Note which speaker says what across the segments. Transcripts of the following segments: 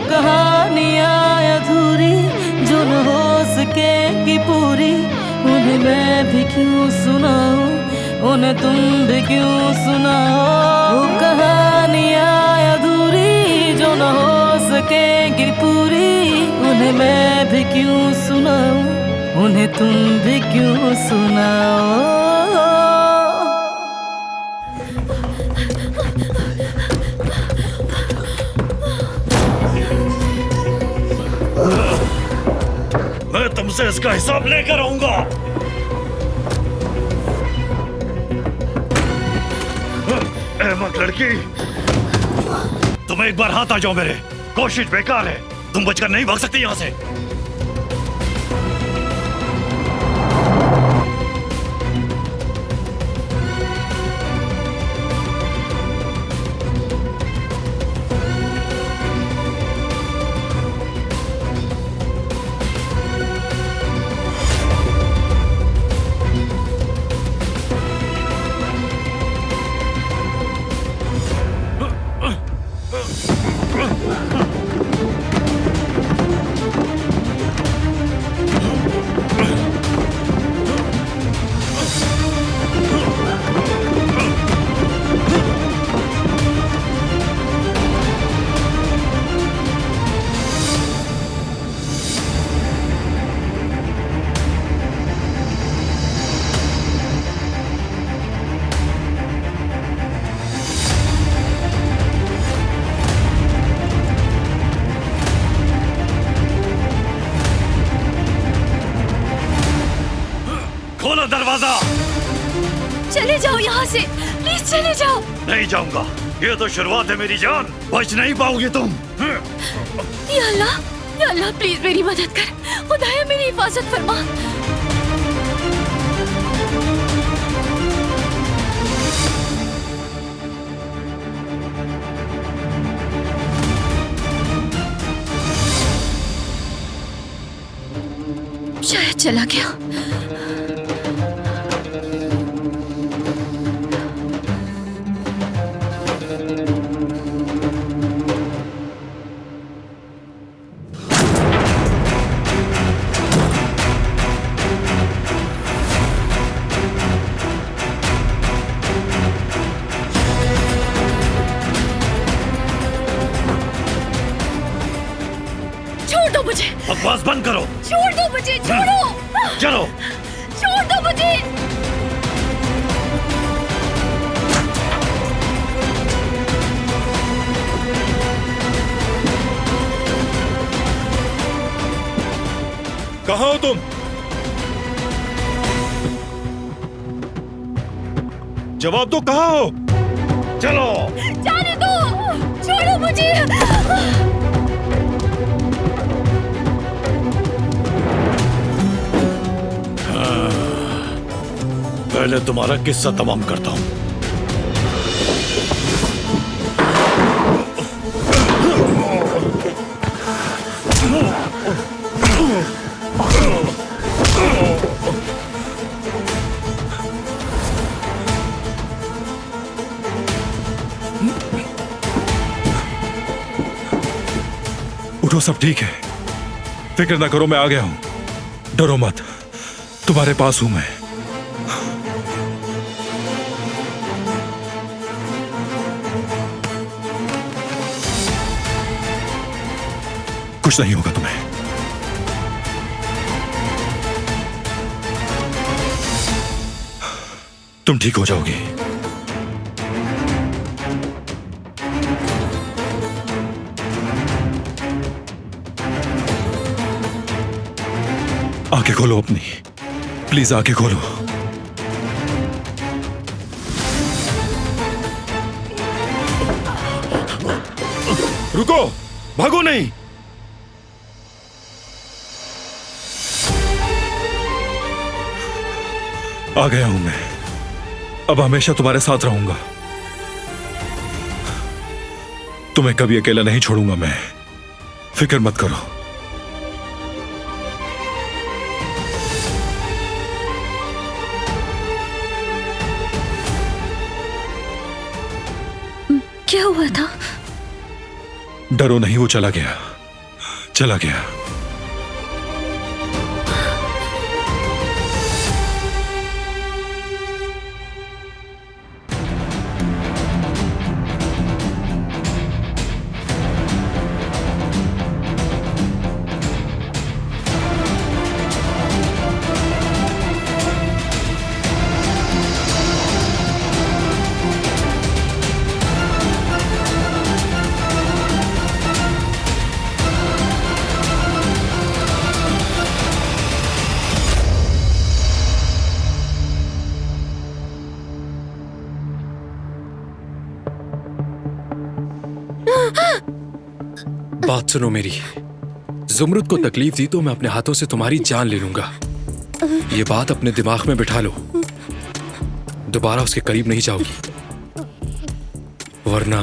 Speaker 1: कहानियाँ अधूरी जो न हो सकेगी पूरी, उन्हें मैं भी क्यों सुनाऊं, उन्हें तुम भी क्यों सुनाओ। वो कहानियाँ अधूरी जो न हो सकेगी पूरी, उन्हें मैं भी क्यों सुनाऊं, उन्हें तुम भी क्यों सुनाओ।
Speaker 2: मैं तुमसे इसका हिसाब लेकर आऊंगा। अहमक लड़की, तुम एक बार हाथ आ जाओ मेरे, कोशिश बेकार है, तुम बचकर नहीं भाग सकती यहाँ से। खोलो दरवाजा।
Speaker 3: चले जाओ यहाँ से, प्लीज चले जाओ।
Speaker 2: नहीं जाऊंगा, ये तो शुरुआत है मेरी जान, बच नहीं पाओगी तुम।
Speaker 3: या अल्लाह प्लीज मेरी मदद कर, खुदाया मेरी हिफाजत फरमा। शायद चला गया। छोड़ दो मुझे।
Speaker 2: बकवास बंद करो।
Speaker 3: छोड़ दो मुझे, छोड़ो।
Speaker 2: चलो।
Speaker 3: छोड़ दो मुझे।
Speaker 4: कहाँ हो तुम? जवाब दो, कहाँ हो?
Speaker 2: चलो।
Speaker 3: जाने दो, छोड़ो मुझे।
Speaker 2: पहले तुम्हारा किस्सा तमाम करता हूं।
Speaker 4: उठो, सब ठीक है, फिक्र ना करो, मैं आ गया हूं, डरो मत, तुम्हारे पास हूं मैं। कुछ नहीं होगा तुम्हें। तुम ठीक हो जाओगे। आंखें खोलो अपनी, प्लीज आंखें खोलो। रुको, भागो नहीं। आ गया हूं मैं, अब हमेशा तुम्हारे साथ रहूंगा, तुम्हें कभी अकेला नहीं छोड़ूंगा मैं, फिक्र मत करो।
Speaker 3: क्या हुआ था?
Speaker 4: डरो नहीं, वो चला गया, चला गया।
Speaker 5: बात सुनो मेरी। जुमरुद को तकलीफ दी तो मैं अपने हाथों से तुम्हारी जान ले लूंगा। ये बात अपने दिमाग में बिठा लो, दोबारा उसके करीब नहीं जाओगी, वरना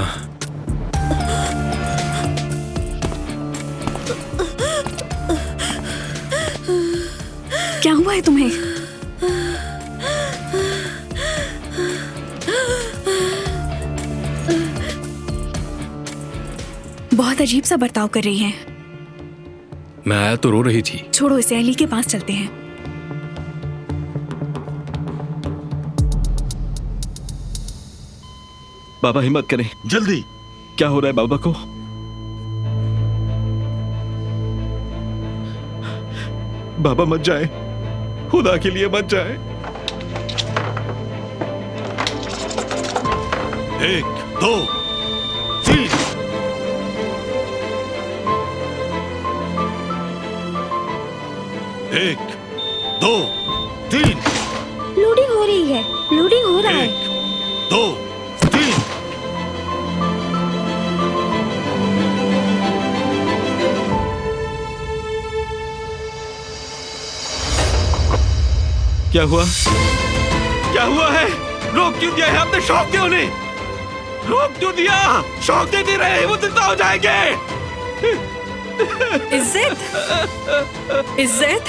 Speaker 3: क्या हुआ है तुम्हें? बहुत अजीब सा बर्ताव कर रही है।
Speaker 5: मैं आया तो रो रही थी।
Speaker 3: छोड़ो इसे, अली के पास चलते हैं।
Speaker 6: बाबा हिम्मत करें।
Speaker 2: जल्दी।
Speaker 6: क्या हो रहा है बाबा को? बाबा मत जाए, खुदा के लिए मत जाए।
Speaker 2: 1 2 3। 1 2 3।
Speaker 3: लोडिंग हो रही है, लोडिंग हो रहा है।
Speaker 2: 1 2 3।
Speaker 6: क्या हुआ? क्या हुआ है? रोक क्यों दिया है आपने? शौक क्यों नहीं? रोक क्यों दिया? शौक देते रहे, वो जिंदा हो जाएंगे।
Speaker 3: इज्जत, इज्जत,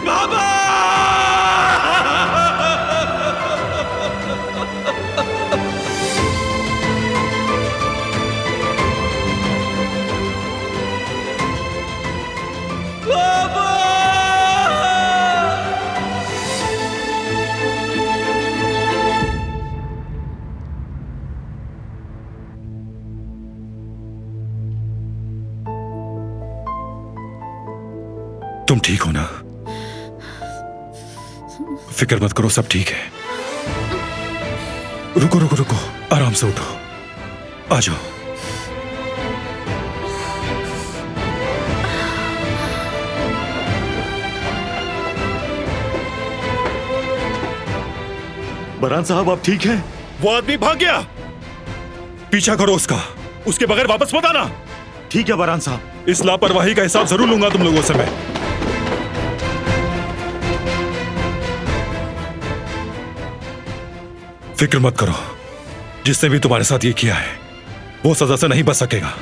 Speaker 6: बाबा!
Speaker 4: तुम ठीक हो ना? फिक्र मत करो, सब ठीक है। रुको रुको रुको, आराम से उठो, आ जाओ।
Speaker 2: बरहान साहब आप ठीक हैं?
Speaker 4: वो आदमी भाग गया, पीछा करो उसका, उसके बगैर वापस मत आना।
Speaker 2: ठीक है बरहान साहब।
Speaker 4: इस लापरवाही का हिसाब जरूर लूंगा तुम लोगों से मैं। फिक्र मत करो, जिसने भी तुम्हारे साथ ये किया है वो सजा से नहीं बच सकेगा,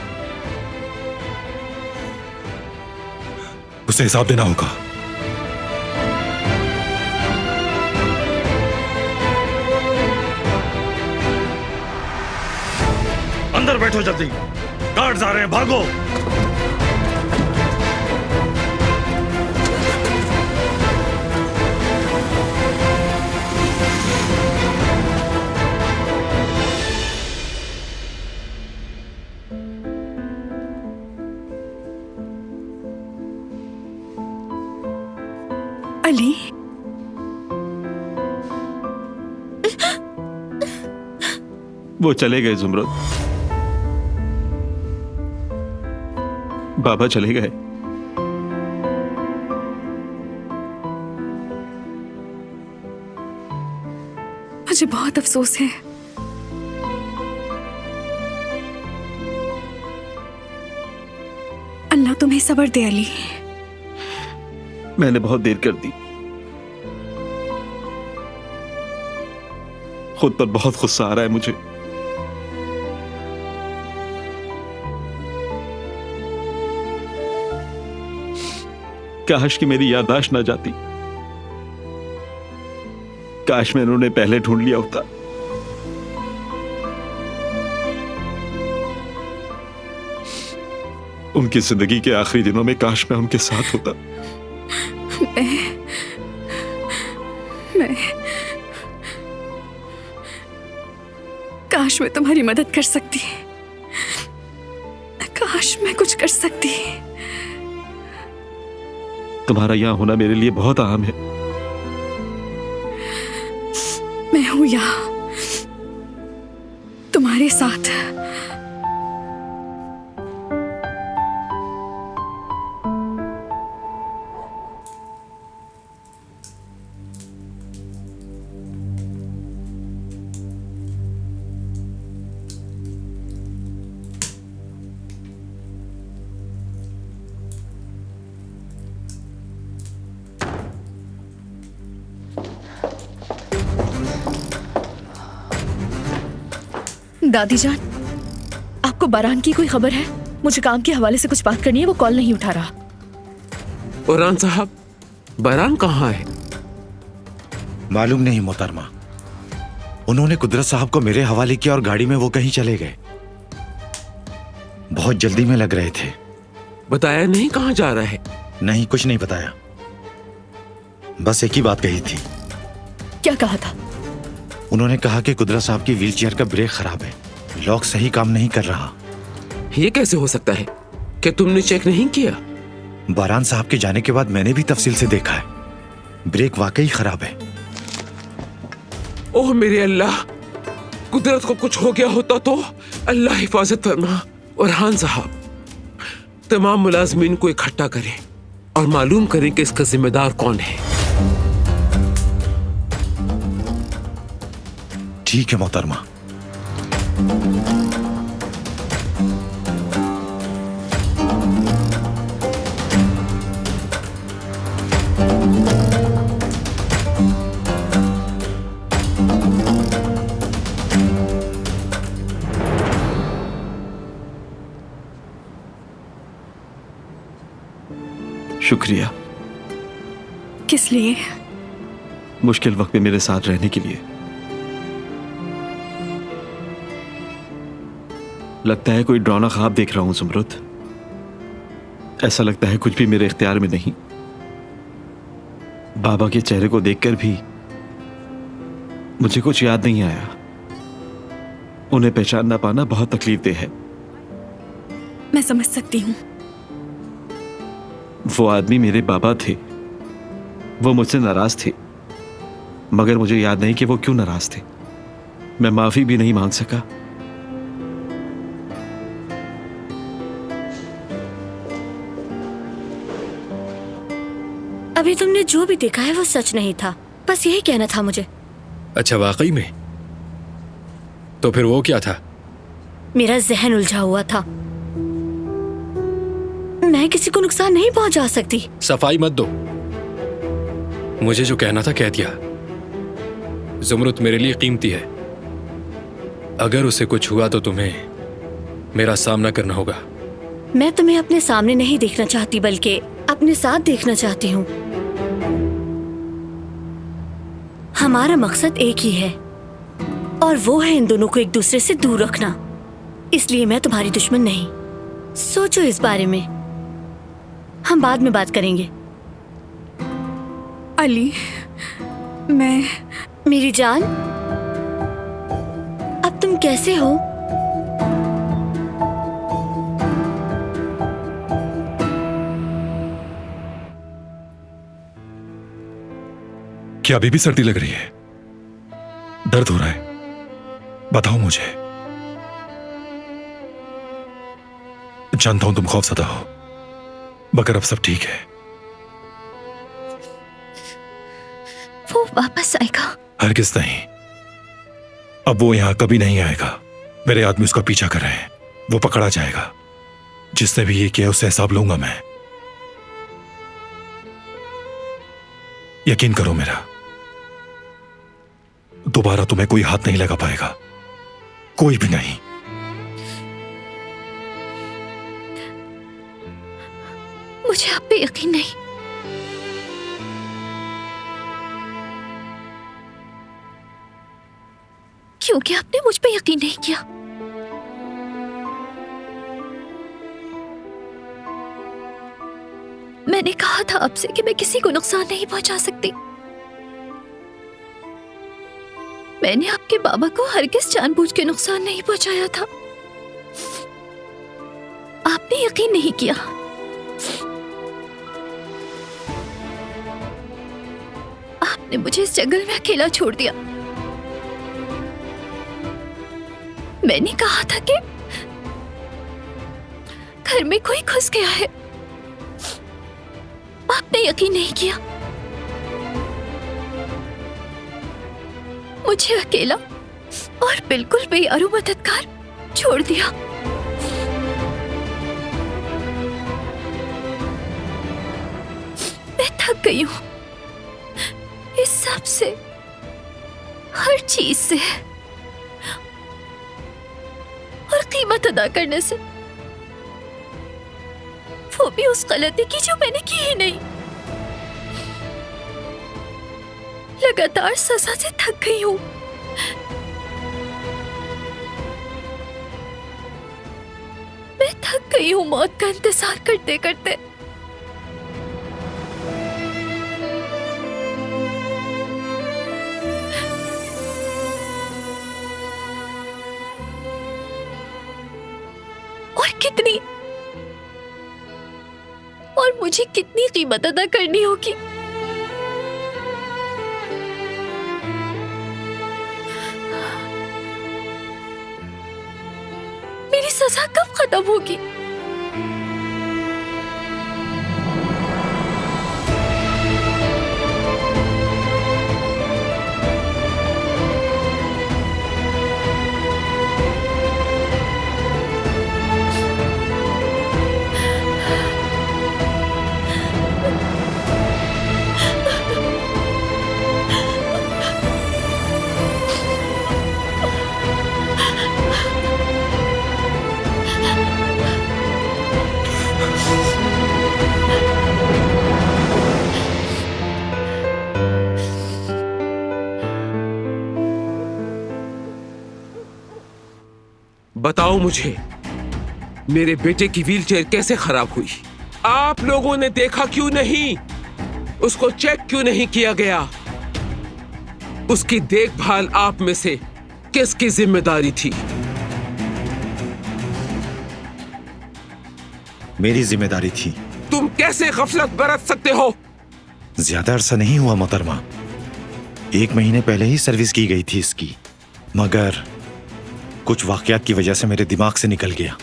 Speaker 4: उसे हिसाब देना होगा।
Speaker 2: अंदर बैठो जल्दी, गार्ड्स आ रहे हैं, भागो।
Speaker 3: अली,
Speaker 6: वो चले गए जुमरुद, बाबा चले गए।
Speaker 3: मुझे बहुत अफसोस है। अल्लाह तुम्हें सब्र दे अली।
Speaker 6: मैंने बहुत देर कर दी, खुद पर बहुत गुस्सा आ रहा है मुझे। काश कि मेरी याददाश्त ना जाती, काश मैंने उन्हें पहले ढूंढ लिया होता। उनकी जिंदगी के आखिरी दिनों में काश मैं उनके साथ होता।
Speaker 3: मैं काश मैं तुम्हारी मदद कर सकती, काश मैं कुछ कर सकती।
Speaker 6: तुम्हारा यहां होना मेरे लिए बहुत अहम है।
Speaker 3: मैं हूं यहां तुम्हारे साथ। दादी जान, आपको बारान की कोई खबर है? मुझे काम के हवाले से कुछ बात करनी है, वो कॉल नहीं उठा रहा।
Speaker 7: उरान साहब, बारान कहाँ है?
Speaker 8: मालूम नहीं मोहतरमा। उन्होंने कुदरत साहब को मेरे हवाले किया और गाड़ी में वो कहीं चले गए। बहुत जल्दी में लग रहे थे।
Speaker 7: बताया नहीं कहाँ जा रहा है?
Speaker 8: नहीं, कुछ नहीं बताया, बस एक ही बात कही थी।
Speaker 3: क्या कहा था?
Speaker 8: उन्होंने कहा कि कुदरत साहब की व्हीलचेयर का ब्रेक खराब है, लॉक सही काम नहीं कर रहा।
Speaker 7: ये कैसे हो सकता है? क्या तुमने चेक नहीं किया?
Speaker 8: बारान साहब के जाने के बाद मैंने भी तफसील से देखा है, ब्रेक वाकई खराब है।
Speaker 7: ओह मेरे अल्लाह, कुदरत को कुछ हो गया होता तो अल्लाह हिफाजत फरमा। उरहान साहब, तमाम मुलाजमीन को इकट्ठा करें और मालूम करें कि इसका जिम्मेदार कौन है।
Speaker 8: ठीक है मोहतरमा।
Speaker 6: शुक्रिया।
Speaker 3: किस लिए?
Speaker 6: मुश्किल वक्त में मेरे साथ रहने के लिए। लगता है कोई डरावना ख्वाब देख रहा हूं ज़ुमरुद। ऐसा लगता है कुछ भी मेरे इख्तियार में नहीं। बाबा के चेहरे को देखकर भी मुझे कुछ याद नहीं आया। उन्हें पहचान ना पाना बहुत तकलीफदेह है।
Speaker 3: मैं समझ सकती हूँ।
Speaker 6: वो आदमी मेरे बाबा थे, वो मुझसे नाराज थे, मगर मुझे याद नहीं कि वो क्यों नाराज थे। मैं माफी भी नहीं मांग सका।
Speaker 3: अभी तुमने जो भी देखा है वो सच नहीं था, बस यही कहना था मुझे।
Speaker 5: अच्छा, वाकई में? तो फिर वो क्या था?
Speaker 3: मेरा जहन उलझा हुआ था। मैं किसी को नुकसान नहीं पहुंचा सकती।
Speaker 5: सफाई मत दो, मुझे जो कहना था कह दिया। ज़ुमरुद मेरे लिए कीमती है। अगर उसे कुछ हुआ तो तुम्हें मेरा सामना करना होगा।
Speaker 3: मैं तुम्हें अपने सामने नहीं देखना चाहती, बल्कि अपने साथ देखना चाहती हूँ। हमारा मकसद एक ही है और वो है इन दोनों को एक दूसरे से दूर रखना। इसलिए मैं तुम्हारी दुश्मन नहीं। सोचो इस बारे में, हम बाद में बात करेंगे।
Speaker 9: अली, मैं...
Speaker 3: मेरी जान, अब तुम कैसे हो?
Speaker 4: क्या अभी भी सर्दी लग रही है? दर्द हो रहा है? बताओ मुझे। जानता हूं तुम खौफज़दा हो, मगर अब सब ठीक है।
Speaker 3: वो वापस आएगा?
Speaker 4: हरगिज़ नहीं। अब वो यहां कभी नहीं आएगा। मेरे आदमी उसका पीछा कर रहे हैं। वो पकड़ा जाएगा। जिसने भी ये किया उससे हिसाब लूंगा मैं। यकीन करो मेरा, दोबारा तुम्हें कोई हाथ नहीं लगा पाएगा, कोई भी नहीं।
Speaker 3: मुझे आप पे यकीन नहीं। क्योंकि आपने मुझ पे यकीन नहीं किया। मैंने कहा था आपसे कि मैं किसी को नुकसान नहीं पहुंचा सकती। मैंने आपके बाबा को हरगिज़ जानबूझ के नुकसान नहीं पहुंचाया था। आपने यकीन नहीं किया। आपने मुझे इस जंगल में अकेला छोड़ दिया। मैंने कहा था कि घर में कोई घुस गया है। आपने यकीन नहीं किया। मुझे अकेला और बिल्कुल बेयारू मददगार छोड़ दिया। मैं थक गई हूं इस सब से, हर चीज से, और कीमत अदा करने से, वो भी उस गलती की जो मैंने की ही नहीं। लगातार सजा से थक गई हूं। मैं थक गई हूं मौत का इंतजार करते करते। और मुझे कितनी कीमत अदा करनी होगी। मेरी सजा कब खत्म होगी?
Speaker 7: बताओ मुझे, मेरे बेटे की व्हीलचेयर कैसे खराब हुई? आप लोगों ने देखा क्यों नहीं? उसको चेक क्यों नहीं किया गया? उसकी देखभाल आप में से किसकी जिम्मेदारी थी?
Speaker 8: मेरी जिम्मेदारी थी।
Speaker 7: तुम कैसे गफलत बरत सकते हो?
Speaker 8: ज्यादा अरसा नहीं हुआ मोहतरमा, 1 महीने पहले ही सर्विस की गई थी इसकी, मगर कुछ वाकयात की वजह से मेरे दिमाग से निकल गया।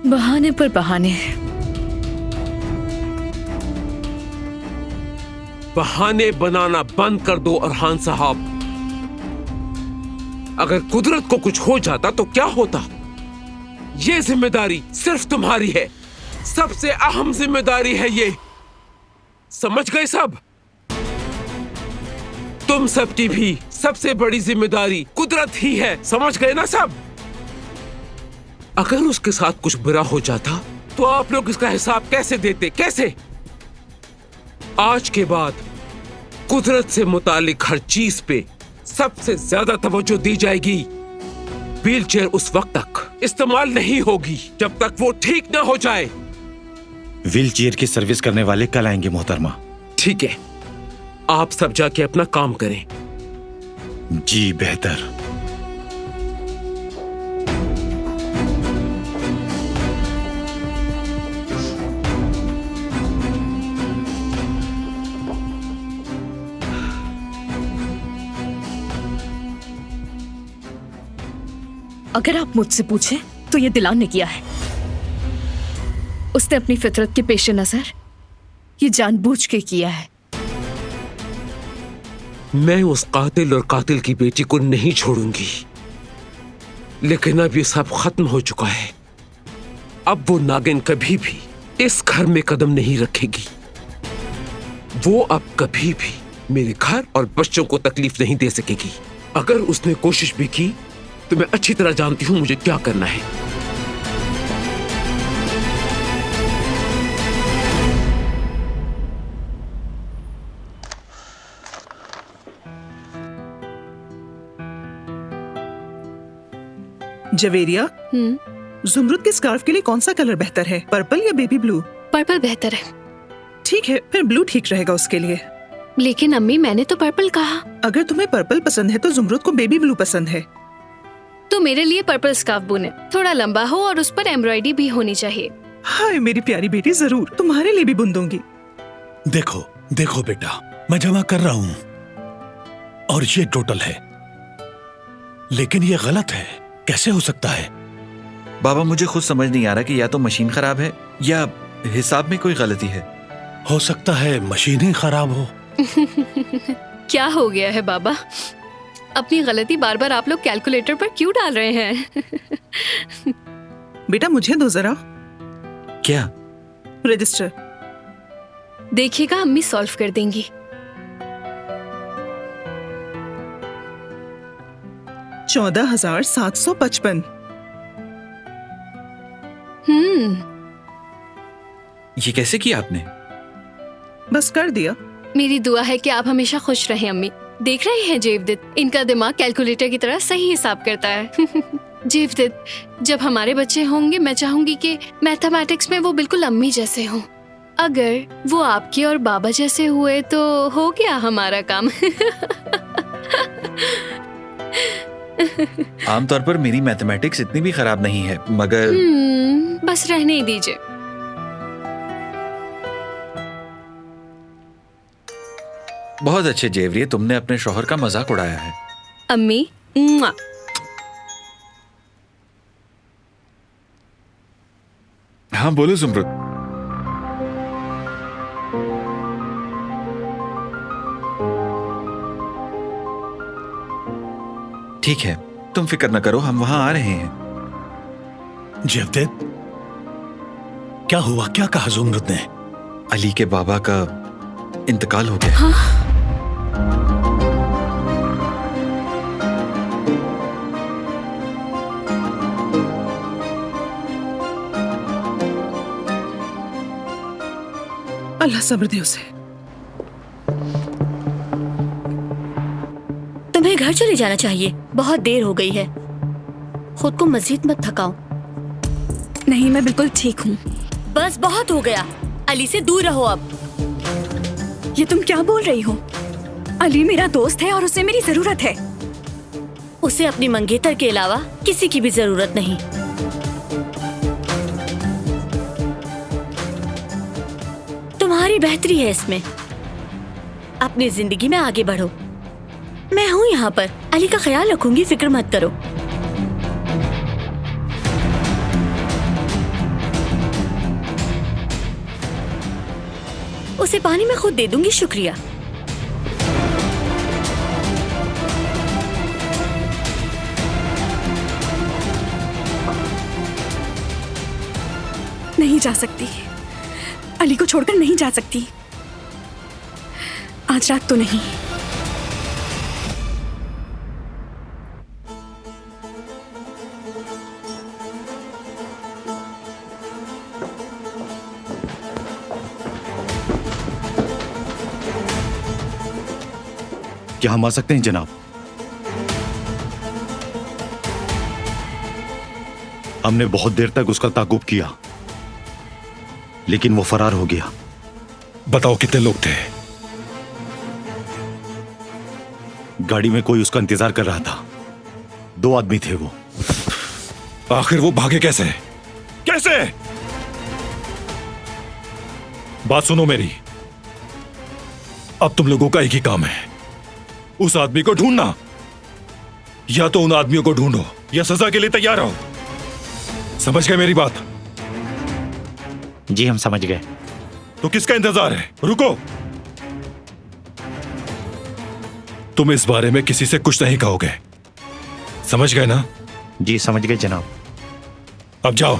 Speaker 1: बहाने पर बहाने।
Speaker 7: बहाने बनाना बंद कर दो अरहान साहब। अगर कुदरत को कुछ हो जाता तो क्या होता? ये जिम्मेदारी सिर्फ तुम्हारी है, सबसे अहम जिम्मेदारी है ये। समझ गए सब? तुम सबकी भी सबसे बड़ी जिम्मेदारी कुदरत ही है। समझ गए ना सब? अगर उसके साथ कुछ बुरा हो जाता तो आप लोग इसका हिसाब कैसे देते? कैसे? आज के बाद कुदरत से मुतालिक हर चीज पे सबसे ज्यादा तवज्जो दी जाएगी। व्हीलचेयर उस वक्त तक इस्तेमाल नहीं होगी जब तक वो ठीक ना हो जाए।
Speaker 8: व्हीलचेयर की सर्विस करने वाले कल आएंगे मोहतरमा।
Speaker 7: ठीक है, आप सब जाके अपना काम करें।
Speaker 8: जी बेहतर।
Speaker 1: अगर आप मुझसे पूछें तो ये दिलान ने किया है। उसने अपनी फितरत के पेश नजर ये जानबूझ के किया है।
Speaker 7: मैं उस कातिल और कातिल की बेटी को नहीं छोड़ूंगी, लेकिन अब ये सब खत्म हो चुका है। अब वो नागिन कभी भी इस घर में कदम नहीं रखेगी। वो अब कभी भी मेरे घर और बच्चों को तकलीफ नहीं दे सकेगी। अगर उसने कोशिश भी की तो मैं अच्छी तरह जानती हूं मुझे क्या करना है।
Speaker 9: जवेरिया, जुमरुद के स्कार्फ के लिए कौन सा कलर बेहतर है, पर्पल या बेबी ब्लू?
Speaker 10: पर्पल बेहतर है।
Speaker 9: ठीक है, फिर ब्लू ठीक रहेगा उसके लिए।
Speaker 10: लेकिन अम्मी, मैंने तो पर्पल कहा।
Speaker 9: अगर तुम्हें पर्पल पसंद है तो जुमरुद को बेबी ब्लू पसंद है।
Speaker 10: तो मेरे लिए पर्पल स्कार्फ बुने, थोड़ा लंबा हो और उस पर एम्ब्रॉयडरी भी होनी चाहिए।
Speaker 9: हाय मेरी प्यारी बेटी, जरूर तुम्हारे लिए भी बुन दूंगी।
Speaker 11: देखो देखो बेटा, मैं जमा कर रहा हूं और ये टोटल है, लेकिन ये गलत है। कैसे हो सकता है?
Speaker 8: बाबा मुझे खुद समझ नहीं आ रहा कि या तो मशीन खराब है या हिसाब में कोई गलती है।
Speaker 11: हो सकता है मशीन ही खराब हो।
Speaker 10: क्या हो गया है बाबा? अपनी गलती बार बार आप लोग कैलकुलेटर पर क्यों डाल रहे हैं?
Speaker 9: बेटा मुझे दो जरा।
Speaker 8: क्या?
Speaker 9: रजिस्टर।
Speaker 10: देखिएगा, अम्मी सॉल्व कर देंगी।
Speaker 9: $14,755।
Speaker 8: ये कैसे किया आपने?
Speaker 9: बस कर दिया।
Speaker 10: मेरी दुआ है कि आप हमेशा खुश रहें अम्मी। देख रहे हैं जेवदत्त, इनका दिमाग कैलकुलेटर की तरह सही हिसाब करता है। जेवदत्त, जब हमारे बच्चे होंगे मैं चाहूंगी कि मैथमेटिक्स में वो बिल्कुल अम्मी जैसे हों। अगर वो आपके और बाबा जैसे हुए तो हो गया हमारा काम।
Speaker 8: आमतौर पर मेरी मैथमेटिक्स इतनी भी खराब नहीं है, मगर
Speaker 10: बस रहने ही दीजिए।
Speaker 8: बहुत अच्छे जेवरिये, तुमने अपने शौहर का मजाक उड़ाया है।
Speaker 10: अम्मी, मुआ।
Speaker 8: हाँ बोलो जुमरुद। ठीक है, तुम फिक्र न करो, हम वहां आ रहे हैं।
Speaker 11: जेवदत्त, क्या हुआ? क्या कहा जुमरुद ने?
Speaker 8: अली के बाबा का इंतकाल हो गया।
Speaker 10: हाँ?
Speaker 9: अल्लाह सब्र दे उसे।
Speaker 3: तुम्हें घर चले जाना चाहिए, बहुत देर हो गई है। खुद को मजीद मत थकाओ।
Speaker 9: नहीं, मैं बिल्कुल ठीक हूँ।
Speaker 3: बस बहुत हो गया, अली से दूर रहो अब।
Speaker 9: ये तुम क्या बोल रही हो? अली मेरा दोस्त है और उसे मेरी जरूरत है।
Speaker 3: उसे अपनी मंगेतर के अलावा किसी की भी जरूरत नहीं। तुम्हारी बेहतरी है इसमें। अपनी जिंदगी में आगे बढ़ो। मैं हूँ यहाँ पर, अली का ख्याल रखूंगी, फिक्र मत करो। उसे पानी में खुद दे दूंगी, शुक्रिया।
Speaker 9: नहीं जा सकती, अली को छोड़कर नहीं जा सकती। आज रात तो नहीं।
Speaker 8: क्या हम आ सकते हैं जनाब?
Speaker 2: हमने बहुत देर तक उसका ताकुब किया, लेकिन वो फरार हो गया।
Speaker 4: बताओ कितने लोग थे?
Speaker 2: गाड़ी में कोई उसका इंतजार कर रहा था। 2 आदमी थे वो।
Speaker 4: आखिर वो भागे कैसे? कैसे? बात सुनो मेरी। अब तुम लोगों का एक ही काम है, उस आदमी को ढूंढना। या तो उन आदमियों को ढूंढो या सजा के लिए तैयार रहो। समझ गए मेरी बात?
Speaker 8: जी हम समझ गए।
Speaker 4: तो किसका इंतजार है? रुको। तुम इस बारे में किसी से कुछ नहीं कहोगे, समझ गए ना?
Speaker 8: जी समझ गए जनाब।
Speaker 4: अब जाओ।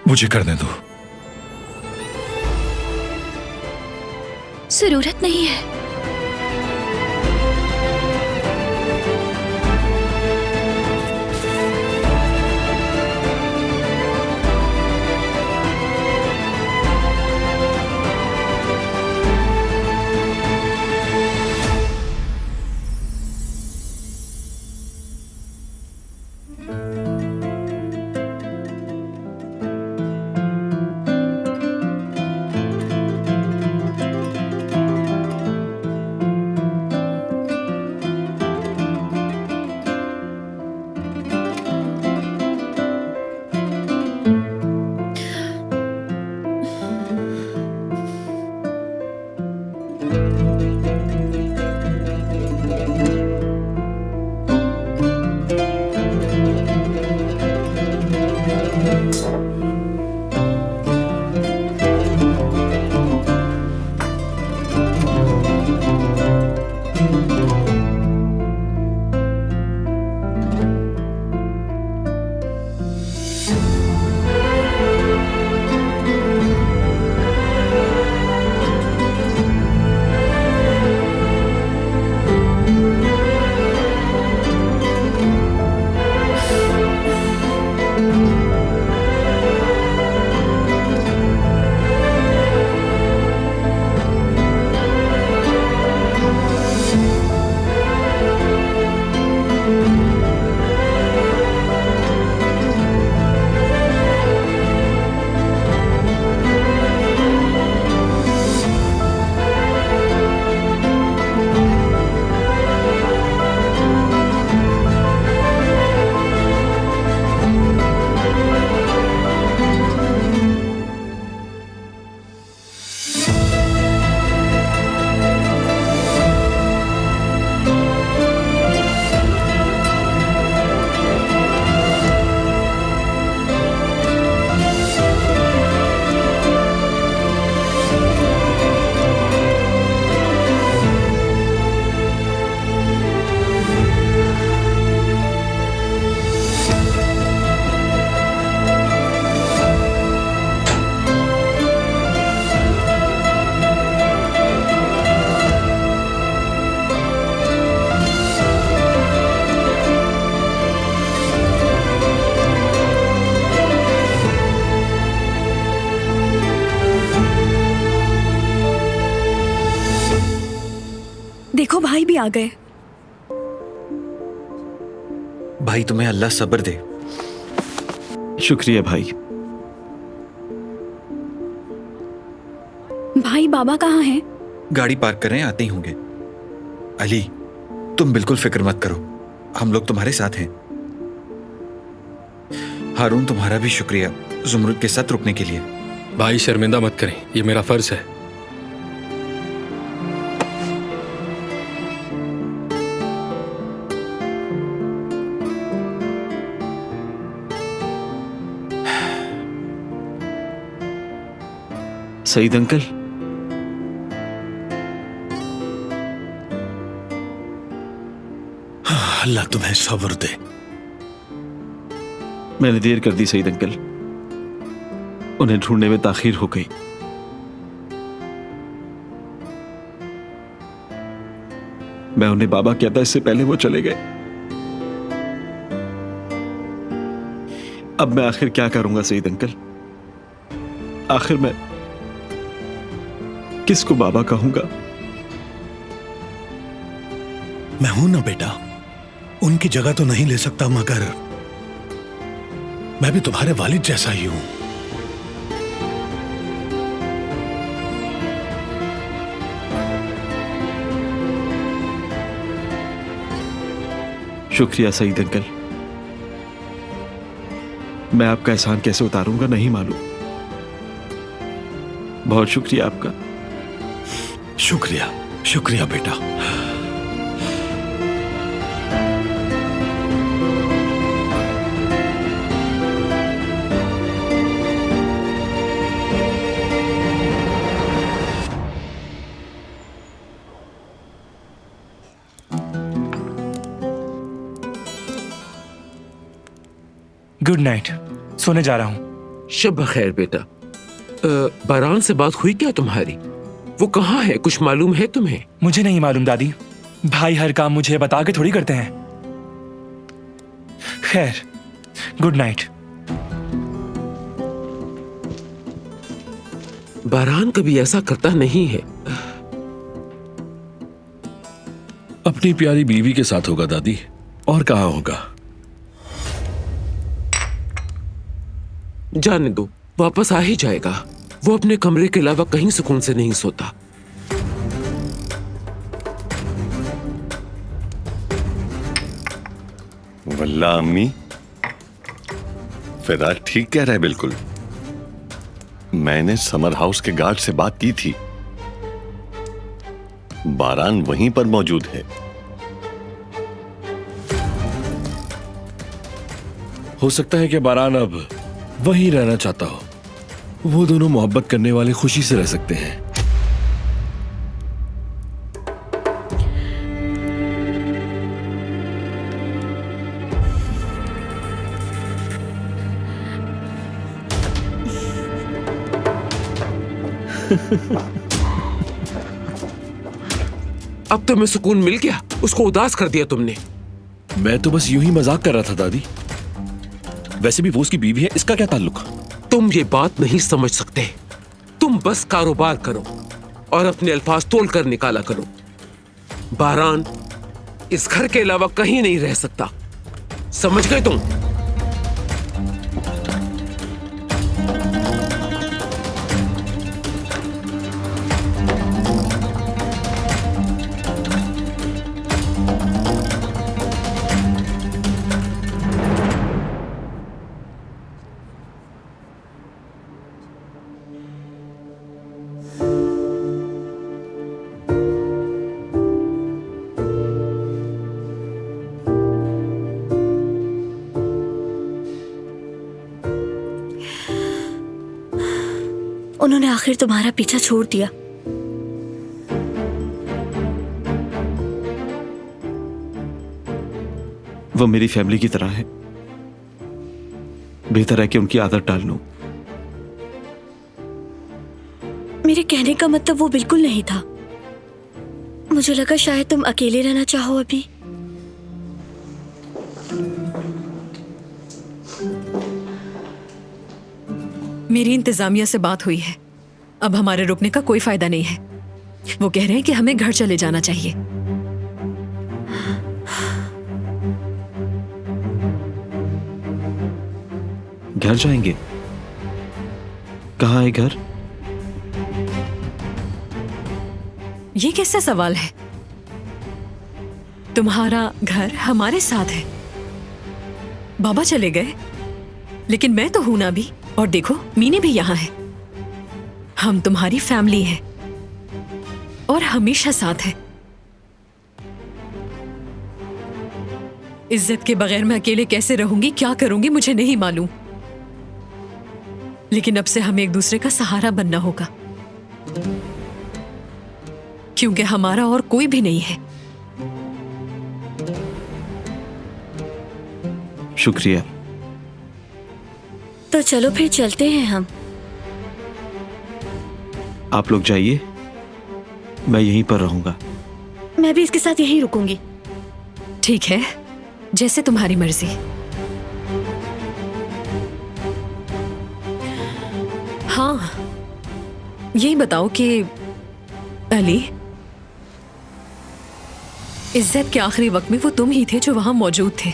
Speaker 4: मुझे करने दो।
Speaker 9: जरूरत नहीं है। देखो भाई भी आ गए।
Speaker 12: भाई तुम्हें अल्लाह सब्र दे।
Speaker 13: शुक्रिया भाई।
Speaker 9: भाई बाबा कहाँ हैं?
Speaker 12: गाड़ी पार्क कर रहे हैं, आते ही होंगे। अली तुम बिल्कुल फिक्र मत करो, हम लोग तुम्हारे साथ हैं। हारून तुम्हारा भी शुक्रिया जुमरुद के साथ रुकने के लिए।
Speaker 5: भाई शर्मिंदा मत करें, ये मेरा फर्ज है।
Speaker 13: सईद अंकल,
Speaker 11: अल्लाह तुम्हें सब्र दे।
Speaker 13: मैंने देर कर दी सईद अंकल, उन्हें ढूंढने में ताखीर हो गई। मैं उन्हें बाबा कहता इससे पहले वो चले गए। अब मैं आखिर क्या करूंगा सईद अंकल? आखिर मैं किसको बाबा कहूंगा?
Speaker 11: मैं हूं ना बेटा, उनकी जगह तो नहीं ले सकता, मगर मैं भी तुम्हारे वालिद जैसा ही हूं।
Speaker 13: शुक्रिया सईद अंकल, मैं आपका एहसान कैसे उतारूंगा नहीं मालूम। बहुत शुक्रिया आपका।
Speaker 11: शुक्रिया शुक्रिया बेटा।
Speaker 14: गुड नाइट, सोने जा रहा हूं।
Speaker 7: शब खैर बेटा। बारान से बात हुई क्या तुम्हारी? वो कहाँ है, कुछ मालूम है तुम्हें?
Speaker 14: मुझे नहीं मालूम दादी, भाई हर काम मुझे बता के थोड़ी करते हैं। खैर, गुड नाइट।
Speaker 7: बारान कभी ऐसा करता नहीं है।
Speaker 15: अपनी प्यारी बीवी के साथ होगा दादी, और कहाँ होगा।
Speaker 7: जाने दो, वापस आ ही जाएगा। वो अपने कमरे के अलावा कहीं सुकून से नहीं सोता।
Speaker 16: वल्ला अम्मी, फिराज ठीक कह रहा है बिल्कुल। मैंने समर हाउस के गार्ड से बात की थी, बारान वहीं पर मौजूद है।
Speaker 15: हो सकता है कि बारान अब वहीं रहना चाहता हो। वो दोनों मोहब्बत करने वाले खुशी से रह सकते हैं।
Speaker 7: अब तुम्हें सुकून मिल गया? उसको उदास कर दिया तुमने।
Speaker 15: मैं तो बस यूं ही मजाक कर रहा था दादी। वैसे भी वो उसकी बीवी है, इसका क्या ताल्लुक?
Speaker 7: तुम ये बात नहीं समझ सकते। तुम बस कारोबार करो और अपने अल्फाज तोल कर निकाला करो। बारान इस घर के अलावा कहीं नहीं रह सकता, समझ गए तुम?
Speaker 3: उन्होंने आखिर तुम्हारा पीछा छोड़ दिया।
Speaker 13: वो मेरी फैमिली की तरह है, बेहतर है कि उनकी आदत डाल लूं।
Speaker 3: मेरे कहने का मतलब वो बिल्कुल नहीं था। मुझे लगा शायद तुम अकेले रहना चाहो अभी।
Speaker 17: मेरी इंतजामिया से बात हुई है। अब हमारे रुकने का कोई फायदा नहीं है। वो कह रहे हैं कि हमें घर चले जाना चाहिए।
Speaker 13: घर जाएंगे? कहाँ है घर?
Speaker 17: ये कैसा सवाल है? तुम्हारा घर हमारे साथ है। बाबा चले गए, लेकिन मैं तो हूं ना अभी। और देखो, मीनी भी यहां है। हम तुम्हारी फैमिली हैं और हमेशा साथ हैं। इज्जत के बगैर मैं अकेले कैसे रहूंगी, क्या करूंगी, मुझे नहीं मालूम। लेकिन अब से हमें एक दूसरे का सहारा बनना होगा, क्योंकि हमारा और कोई भी नहीं है।
Speaker 13: शुक्रिया।
Speaker 3: तो चलो फिर चलते हैं हम।
Speaker 13: आप लोग जाइए, मैं यहीं पर रहूंगा।
Speaker 3: मैं भी इसके साथ यहीं रुकूंगी।
Speaker 17: ठीक है, जैसे तुम्हारी मर्जी। हाँ, यही बताओ कि अली, इज्जत के आखिरी वक्त में वो तुम ही थे जो वहां मौजूद थे।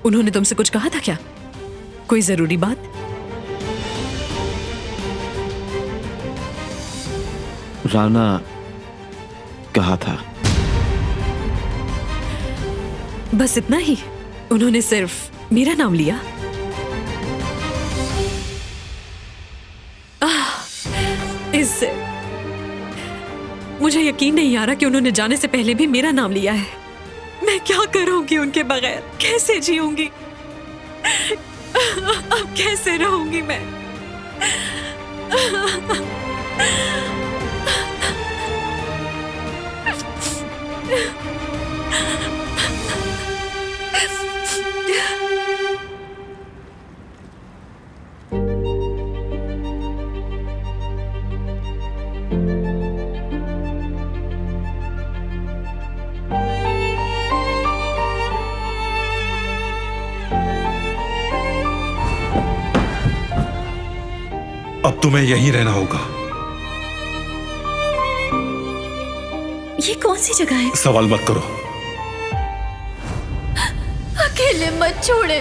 Speaker 17: उन्होंने तुमसे कुछ कहा था क्या? कोई जरूरी बात?
Speaker 13: राना कहा था।
Speaker 17: बस इतना ही? उन्होंने सिर्फ मेरा नाम लिया? इससे मुझे यकीन नहीं आ रहा कि उन्होंने जाने से पहले भी मेरा नाम लिया है। मैं क्या करूंगी उनके बगैर? कैसे जीऊंगी? अब कैसे रहूंगी मैं?
Speaker 4: अब तुम्हें यहीं रहना होगा।
Speaker 3: ये कौन सी जगह है?
Speaker 4: सवाल मत करो।
Speaker 3: अकेले मत छोड़े।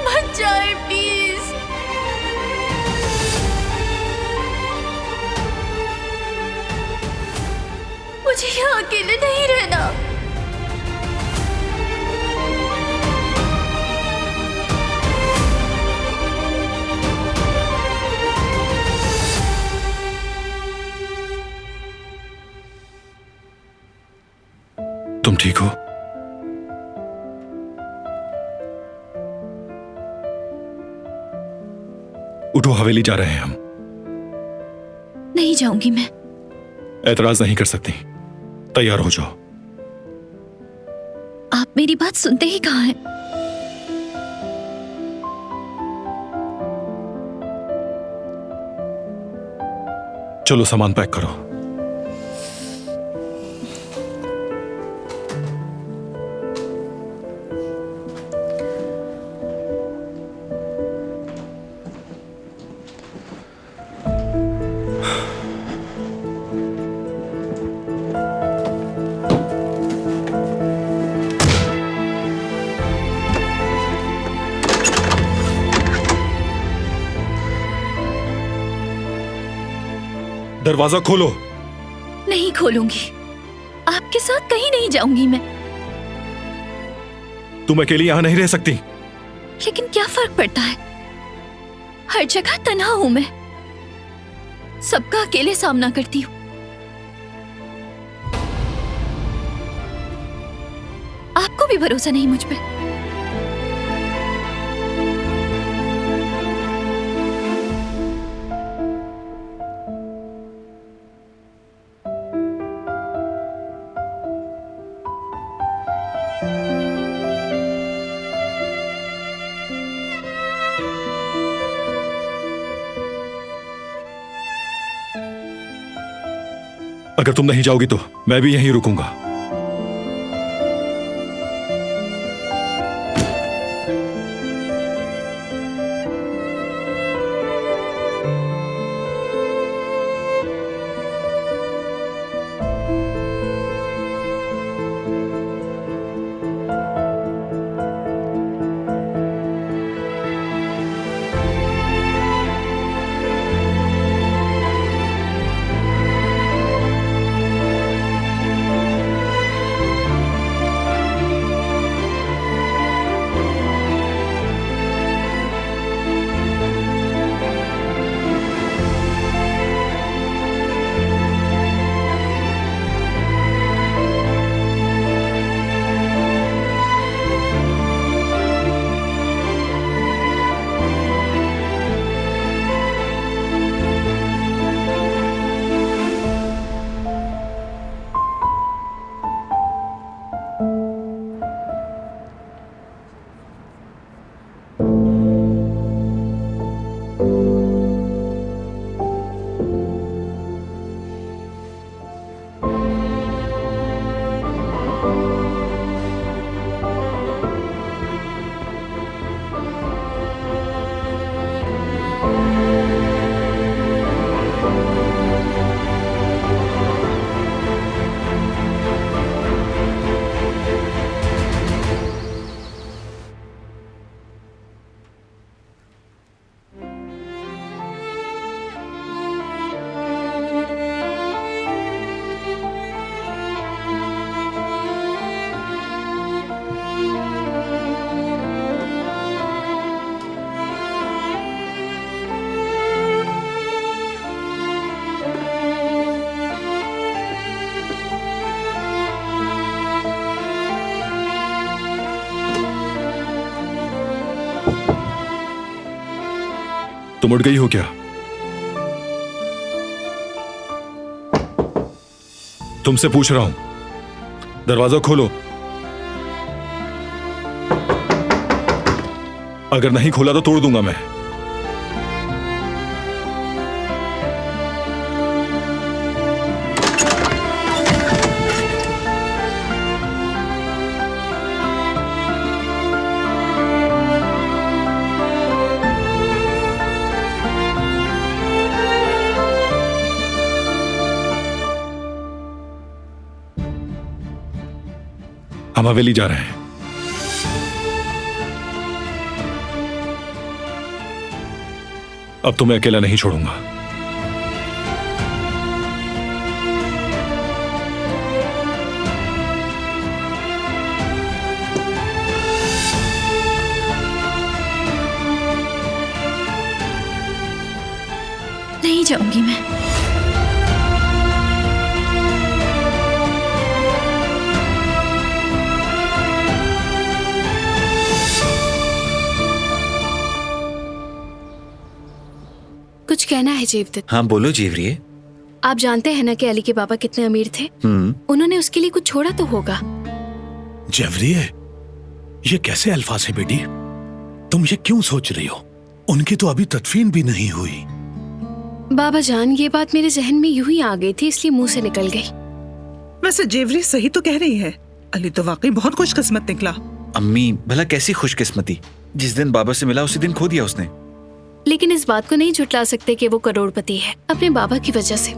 Speaker 3: मत जाए प्लीज। मुझे यहाँ अकेले नहीं रहना।
Speaker 4: तुम ठीक हो? उठो, हवेली जा रहे हैं हम।
Speaker 9: नहीं जाऊंगी मैं।
Speaker 4: ऐतराज नहीं कर सकती। तैयार हो जाओ।
Speaker 9: आप मेरी बात सुनते ही कहाँ हैं?
Speaker 4: चलो सामान पैक करो। दरवाजा खोलो।
Speaker 9: नहीं खोलूंगी। आपके साथ कहीं नहीं जाऊंगी मैं।
Speaker 4: तुम अकेली यहां नहीं रह सकती।
Speaker 9: लेकिन क्या फर्क पड़ता है? हर जगह तन्हा हूं मैं। सबका अकेले सामना करती हूं। आपको भी भरोसा नहीं मुझ पे?
Speaker 4: अगर तुम नहीं जाओगी तो मैं भी यहीं रुकूंगा। तुम उठ गई हो क्या? तुमसे पूछ रहा हूं। दरवाजा खोलो। अगर नहीं खोला तो तोड़ दूंगा मैं। हम हवेली जा रहे हैं। अब तुम्हें अकेला नहीं छोड़ूंगा।
Speaker 9: नहीं जाऊंगी मैं।
Speaker 10: कुछ कहना है जेवदत्त?
Speaker 12: हाँ बोलो जीवरिए।
Speaker 10: आप जानते हैं ना कि अली के पापा कितने अमीर थे। उन्होंने उसके लिए कुछ छोड़ा तो होगा।
Speaker 11: जेवरिए, ये कैसे अल्फाज है बेटी? तुम ये क्यों सोच रही हो? उनकी तो अभी तदफीन भी नहीं हुई।
Speaker 10: बाबा जान, ये बात मेरे जहन में यूं ही आ गई थी, इसलिए मुंह से निकल गई।
Speaker 18: वैसे जेवरी सही तो कह रही है। अली तो वाकई बहुत खुशकिस्मत निकला।
Speaker 12: अम्मी भला कैसी खुशकिस्मती, जिस दिन बाबा से मिला उसी दिन खो दिया उसने।
Speaker 10: लेकिन इस बात को नहीं झुटला सकते कि वो करोड़पति है, अपने बाबा की वजह से।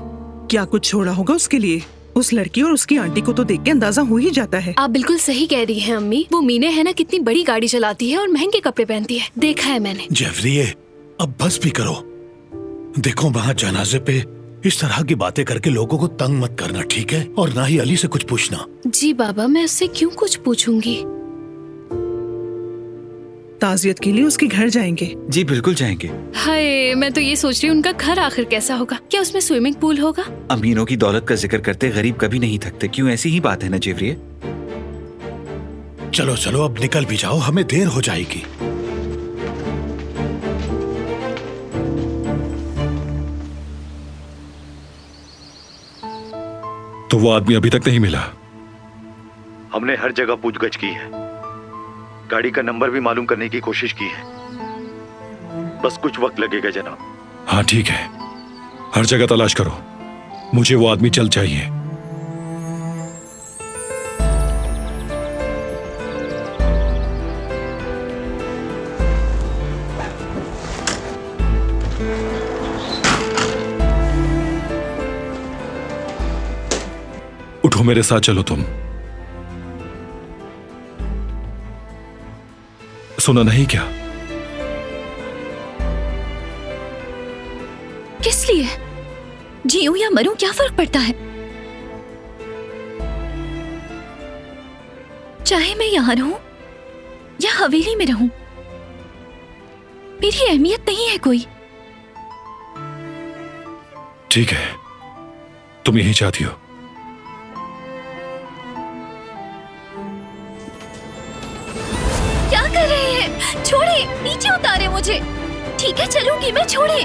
Speaker 18: क्या कुछ छोड़ा होगा उसके लिए? उस लड़की और उसकी आंटी को तो देख के अंदाजा हो ही जाता है।
Speaker 10: आप बिल्कुल सही कह रही हैं अम्मी। वो मीने है ना, कितनी बड़ी गाड़ी चलाती है और महंगे कपड़े पहनती है, देखा है मैंने।
Speaker 11: जेवरिए, अब बस भी करो। देखो, वहाँ जनाजे पे इस तरह की बातें करके लोगों को तंग मत करना, ठीक है? और ना ही अली से कुछ पूछना।
Speaker 10: जी बाबा, मैं उससे क्यों कुछ पूछूंगी?
Speaker 18: ताजियत के लिए उसके घर जाएंगे।
Speaker 12: जी बिल्कुल जाएंगे।
Speaker 10: हाय, मैं तो ये सोच रही हूँ उनका घर आखिर कैसा होगा। क्या उसमें स्विमिंग पूल होगा?
Speaker 12: अमीरों की दौलत का जिक्र करते गरीब कभी नहीं थकते। क्यों, ऐसी ही बात है ना जेवरिए।
Speaker 11: चलो चलो, अब निकल भी जाओ, हमें देर हो जाएगी।
Speaker 4: तो वो आदमी अभी तक नहीं मिला?
Speaker 8: हमने हर जगह पूछगछ की है, गाड़ी का नंबर भी मालूम करने की कोशिश की है। बस कुछ वक्त लगेगा जनाब।
Speaker 4: हाँ ठीक है, हर जगह तलाश करो, मुझे वो आदमी जल्द चाहिए। उठो, मेरे साथ चलो। तुम सुना नहीं क्या?
Speaker 9: किस लिए? जीऊं या मरूं, क्या फर्क पड़ता है? चाहे मैं यहां रहूं या हवेली में रहूं, मेरी अहमियत नहीं है कोई।
Speaker 4: ठीक है, तुम यही चाहती हो।
Speaker 9: क्या कर रहे हैं? छोड़े, नीचे उतारे मुझे। ठीक है, चलूंगी मैं, छोड़े।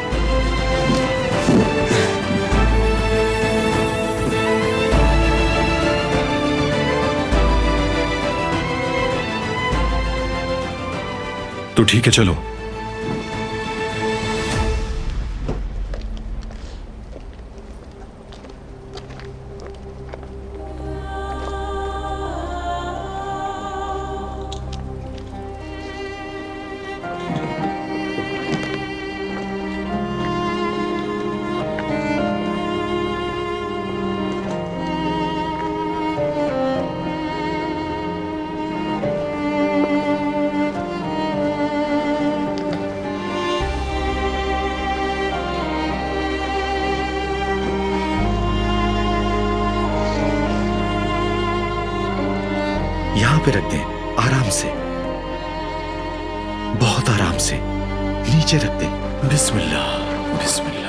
Speaker 4: तो ठीक है, चलो।
Speaker 8: यहां पे रख दें, आराम से, बहुत आराम से। नीचे रख दें।
Speaker 11: बिस्मिल्लाह, बिस्मिल्लाह।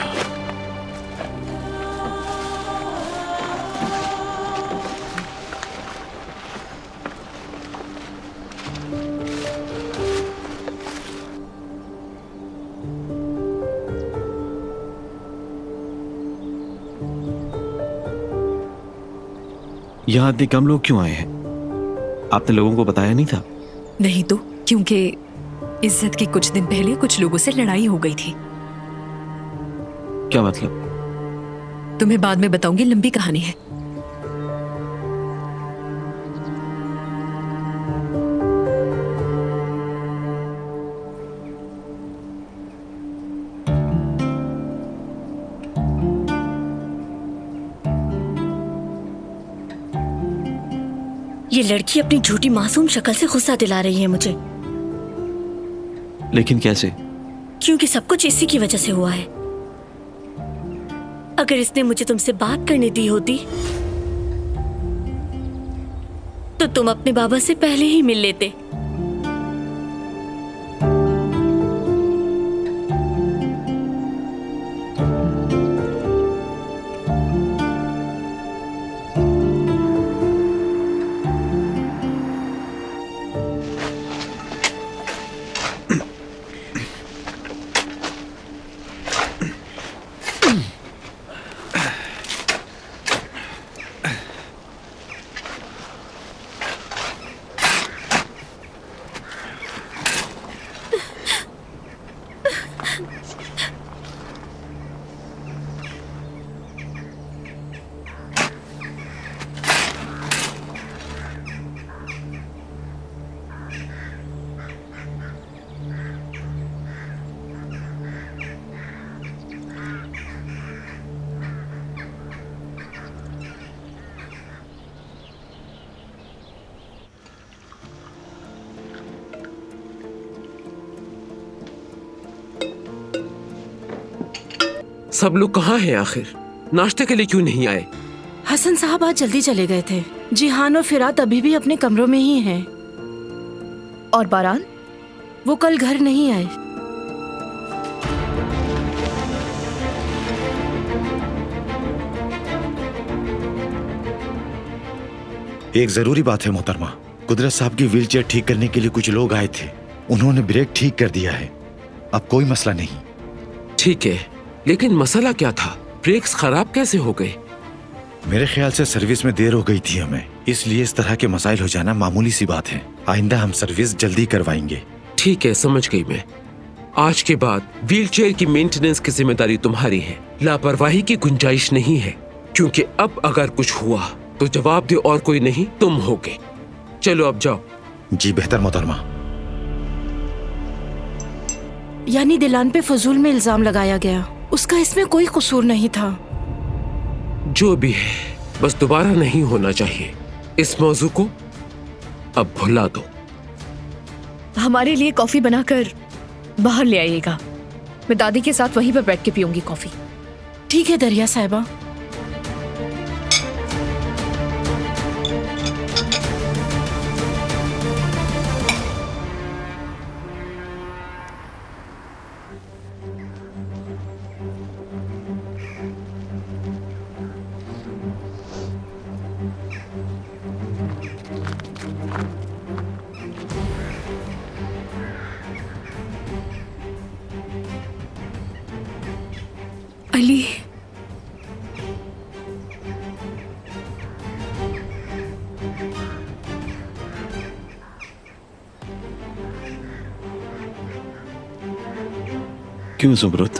Speaker 13: यहां इतने कम लोग क्यों आए हैं? आपने लोगों को बताया नहीं था?
Speaker 17: नहीं तो, क्योंकि इज्जत के कुछ दिन पहले कुछ लोगों से लड़ाई हो गई थी।
Speaker 13: क्या मतलब?
Speaker 17: तुम्हें बाद में बताऊंगी, लंबी कहानी है।
Speaker 3: ये लड़की अपनी झूठी मासूम शक्ल से गुस्सा दिला रही है मुझे।
Speaker 13: लेकिन कैसे?
Speaker 3: क्योंकि सब कुछ इसी की वजह से हुआ है। अगर इसने मुझे तुमसे बात करने दी होती तो तुम अपने बाबा से पहले ही मिल लेते।
Speaker 7: सब लोग कहाँ हैं आखिर? नाश्ते के लिए क्यों नहीं आए?
Speaker 1: हसन साहब आज जल्दी चले गए थे। जिहान और फिरात अभी भी अपने कमरों में ही हैं।
Speaker 17: और बारान?
Speaker 1: वो कल घर नहीं आए।
Speaker 8: एक जरूरी बात है मोहतरमा, कुदरत साहब की व्हीलचेयर ठीक करने के लिए कुछ लोग आए थे। उन्होंने ब्रेक ठीक कर दिया है। अब कोई मसला नहीं।
Speaker 7: ठीक है, लेकिन मसला क्या था? ब्रेक्स खराब कैसे हो गए?
Speaker 8: मेरे ख्याल से सर्विस में देर हो गई थी हमें, इसलिए इस तरह के मसाइल हो जाना मामूली सी बात है। आइंदा हम सर्विस जल्दी करवाएंगे।
Speaker 7: ठीक है, समझ गई मैं। आज के बाद व्हीलचेयर की मेंटेनेंस की जिम्मेदारी तुम्हारी है। लापरवाही की गुंजाइश नहीं है, क्योंकि अब अगर कुछ हुआ तो जवाब दे और कोई नहीं, तुम होगे। चलो अब जाओ।
Speaker 8: जी बेहतर मोहतरमा।
Speaker 1: यानी दिलान पे फजूल में इल्जाम लगाया गया। उसका इसमें कोई कसूर नहीं था।
Speaker 7: जो भी है, बस दोबारा नहीं होना चाहिए। इस मौजू को अब भुला दो।
Speaker 17: हमारे लिए कॉफी बनाकर बाहर ले आइएगा। मैं दादी के साथ वहीं पर बैठ के पीऊंगी कॉफी।
Speaker 1: ठीक है दरिया साहिबा।
Speaker 17: अली,
Speaker 13: क्यों ज़ुमरुद?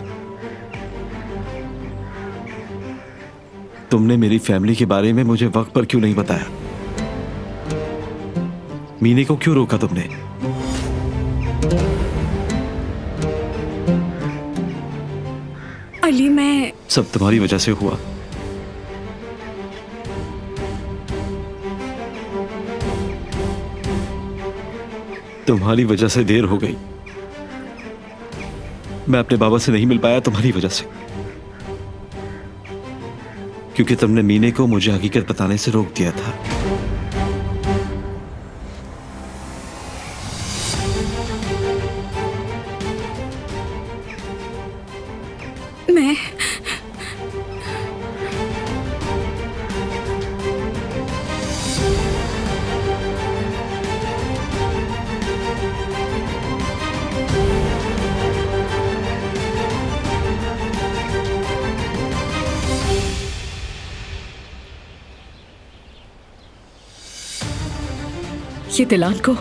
Speaker 13: तुमने मेरी फैमिली के बारे में मुझे वक्त पर क्यों नहीं बताया? मीने को क्यों रोका तुमने?
Speaker 17: अली, मैं
Speaker 13: सब तुम्हारी वजह से हुआ। तुम्हारी वजह से देर हो गई। मैं अपने बाबा से नहीं मिल पाया तुम्हारी वजह से, क्योंकि तुमने मीने को मुझे हकीकत बताने से रोक दिया था।
Speaker 17: मैं ये दिलान को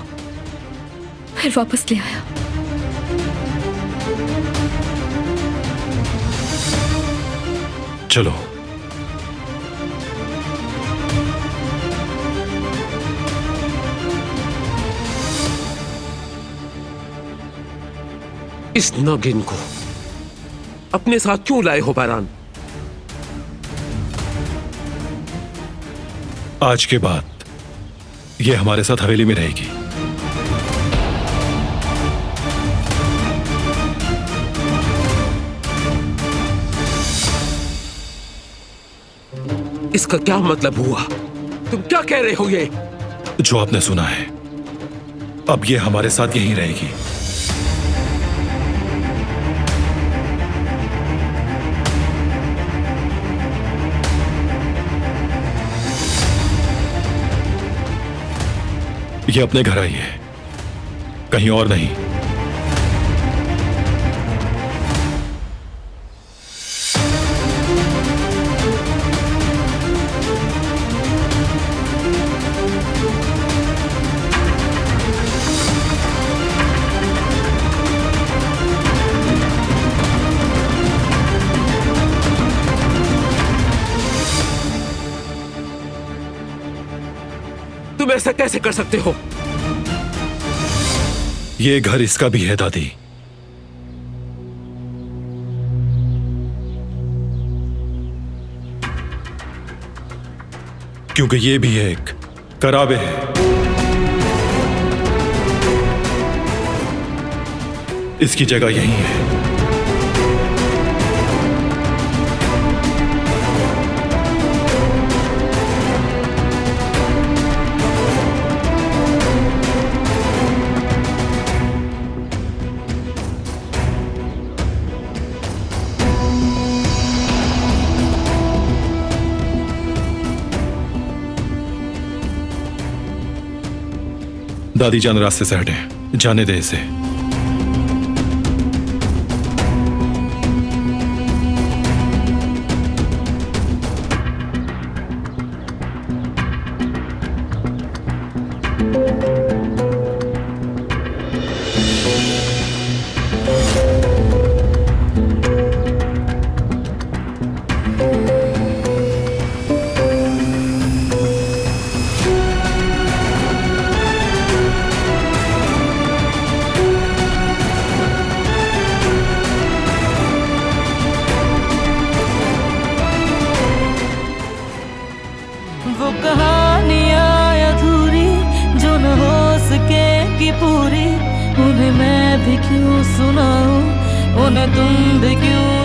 Speaker 17: फिर वापस ले आया।
Speaker 4: चलो।
Speaker 7: इस नागिन को अपने साथ क्यों लाए हो बारान?
Speaker 4: आज के बाद ये हमारे साथ हवेली में रहेगी।
Speaker 7: इसका क्या मतलब हुआ? तुम क्या कह रहे हो? ये
Speaker 4: जो आपने सुना है, अब ये हमारे साथ यहीं रहेगी। ये अपने घर आई है, कहीं और नहीं।
Speaker 7: तुम ऐसा कैसे कर सकते हो?
Speaker 4: ये घर इसका भी है दादी। क्योंकि ये भी एक कराबे है। इसकी जगह यही है। दादी जान रास्ते से हटे, जाने दे इसे।
Speaker 1: वो कहानियाँ अधूरी जो न हो सके कि पूरी, उन्हें मैं भी क्यों सुनाऊं, उन्हें तुम भी क्यों